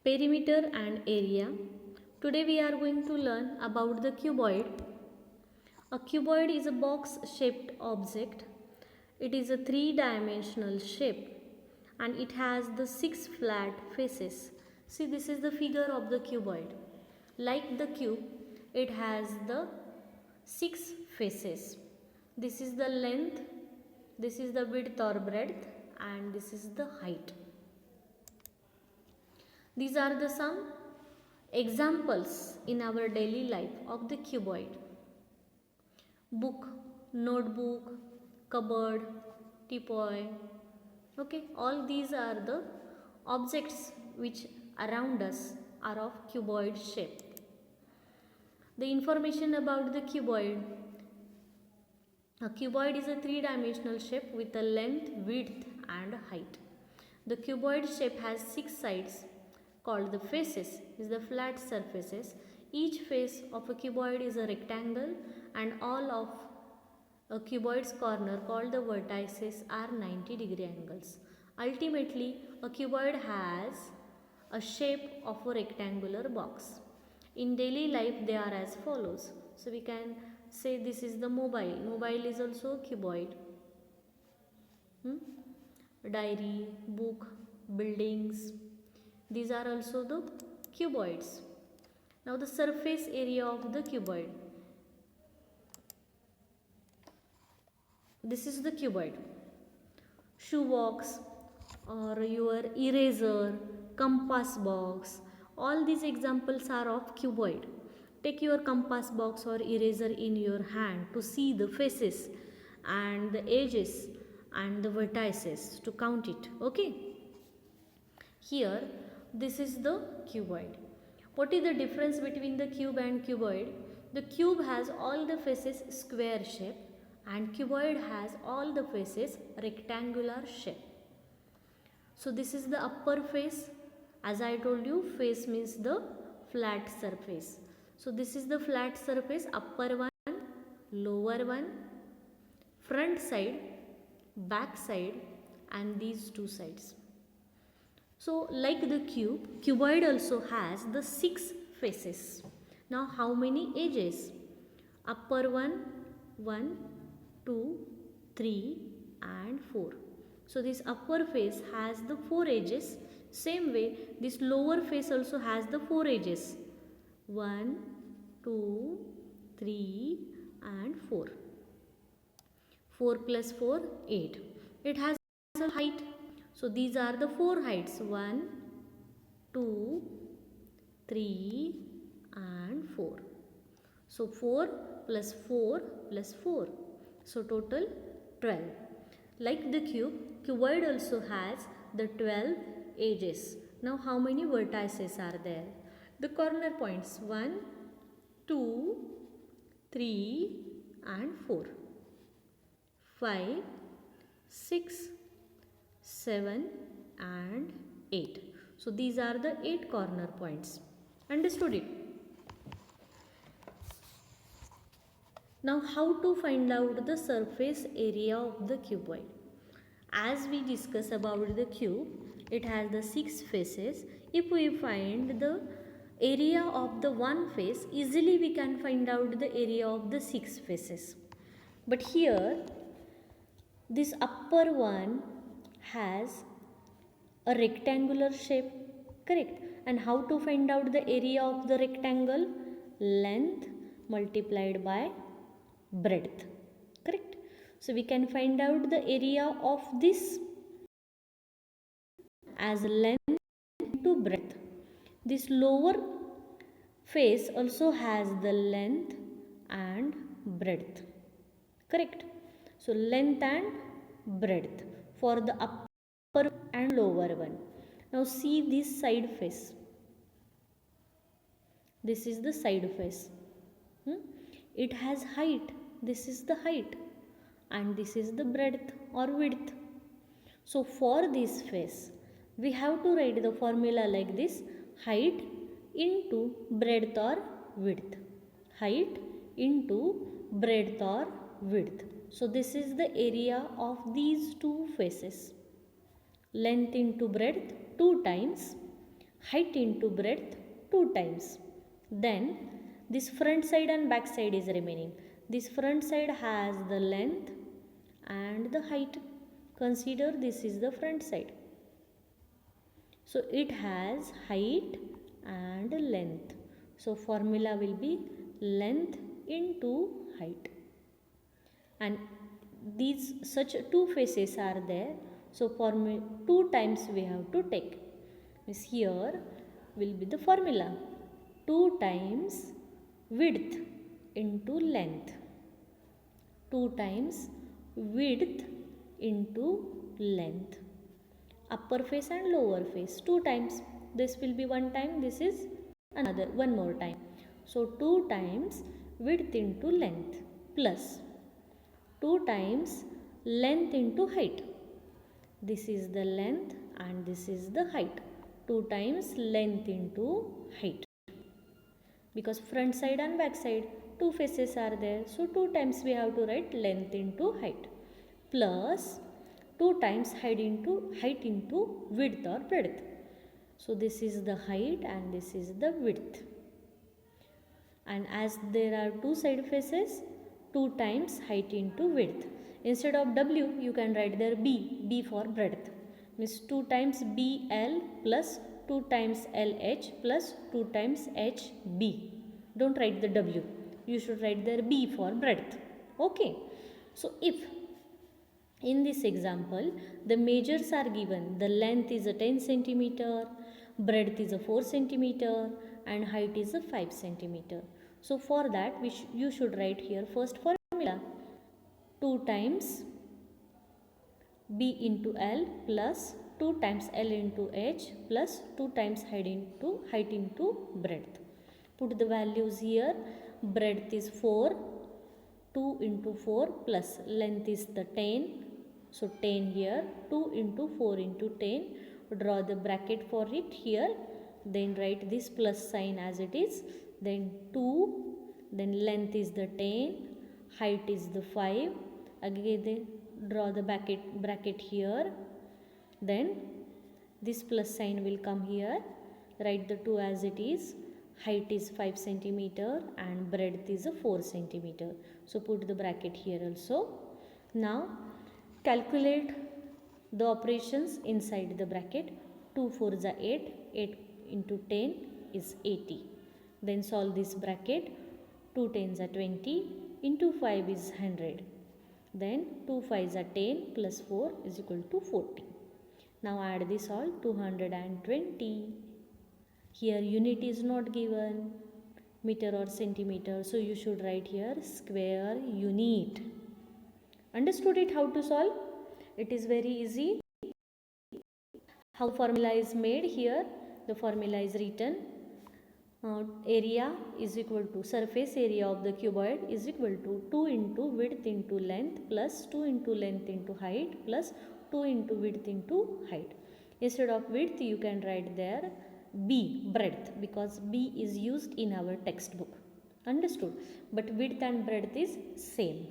Perimeter and area. Today we are going to learn about the cuboid. A cuboid is a box shaped object. It is a three-dimensional shape and it has the six flat faces. See, this is the figure of the cuboid. Like the cube, it has the six faces. This is the length, this is the width or breadth, and this is the height. These are the some examples in our daily life of the cuboid. Book, notebook, cupboard, teapot. Okay, all these are the objects which around us are of cuboid shape. The information about the cuboid. A cuboid is a three-dimensional shape with a length, width and height. The cuboid shape has six sides called the faces, is the flat surfaces. Each face of a cuboid is a rectangle and all of a cuboid's corner called the vertices are 90-degree angles. Ultimately, a cuboid has a shape of a rectangular box. In daily life, they are as follows. So, we can say this is the mobile. Mobile is also a cuboid. Diary, book, buildings. These are also the cuboids. Now, the surface area of the cuboid. This is the cuboid. Shoebox or your eraser, compass box, all these examples are of cuboid. Take your compass box or eraser in your hand to see the faces and the edges and the vertices to count it. Okay. Here this is the cuboid. What is the difference between the cube and cuboid? The cube has all the faces square shape and cuboid has all the faces rectangular shape. So this is the upper face. As I told you, face means the flat surface. So this is the flat surface, upper one, lower one, front side, back side and these two sides. So like the cube, cuboid also has the six faces. Now how many edges? Upper one, 1, 2, 3 and 4. So this upper face has the 4 edges. Same way this lower face also has the 4 edges. 1, 2, 3 and 4. 4 plus 4, 8. It has a height. So these are the 4 heights. 1, 2, 3 and 4. So 4 plus 4 plus 4. So total 12. Like the cube, cuboid also has the 12 edges. Now how many vertices are there? The corner points 1, 2, 3 and 4. 5, 6, 7 and 8. So these are the 8 corner points. Understood it? Now how to find out the surface area of the cuboid? As we discuss about the cube, it has the 6 faces. If we find the area of the one face, easily we can find out the area of the 6 faces. But here, this upper one has a rectangular shape, correct? And how to find out the area of the rectangle? Length multiplied by breadth, correct? So we can find out the area of this as length into breadth. This lower face also has the length and breadth, correct? So length and breadth for the upper and lower one. Now see this side face. This is the side face. It has height. This is the height and this is the breadth or width. So for this face, we have to write the formula like this: height into breadth or width. Height into breadth or width. So this is the area of these two faces. Length into breadth 2 times, height into breadth 2 times. Then this front side and back side is remaining. This front side has the length and the height. Consider this is the front side. So it has height and length. So formula will be length into height. And these such two faces are there. So 2 times we have to take. Means here will be the formula. 2 times width into length. 2 times width into length. Upper face and lower face 2 times. This will be 1 time. This is another 1 more time. So 2 times width into length plus 2 times length into height. This is the length and this is the height. 2 times length into height. Because front side and back side 2 faces are there. So 2 times we have to write length into height. Plus 2 times height into width or breadth. So this is the height and this is the width. And as there are 2 side faces, 2 times height into width. Instead of W, you can write there B for breadth. Means 2 times BL plus 2 times LH plus 2 times HB. Don't write the W. You should write there B for breadth. Okay. So if in this example, the measures are given. The length is a 10 centimeter, breadth is a 4 centimeter and height is a 5 centimeter. So for that you should write here first formula. 2 times B into L plus 2 times L into H plus 2 times height into breadth. Put the values here. Breadth is 4. 2 into 4 plus length is the 10. So 10 here. 2 into 4 into 10. Draw the bracket for it here. Then write this plus sign as it is. Then 2. Then length is the 10. Height is the 5. Again then draw the bracket here. Then this plus sign will come here. Write the 2 as it is. Height is 5 centimeter and breadth is a 4 centimeter. So put the bracket here also. Now calculate the operations inside the bracket. 2 4s are 8. 8 into 10 is 80. Then solve this bracket. 2 10s are 20. Into 5 is 100. Then 2 5s are 10 plus 4 is equal to 40. Now add this all. 220. Here unit is not given, meter or centimeter. So you should write here square unit. Understood it how to solve? It is very easy. How formula is made here? The formula is written. Area is equal to surface area of the cuboid is equal to 2 into width into length plus 2 into length into height plus 2 into width into height. Instead of width you can write there B, breadth, because B is used in our textbook. Understood? But width and breadth is same.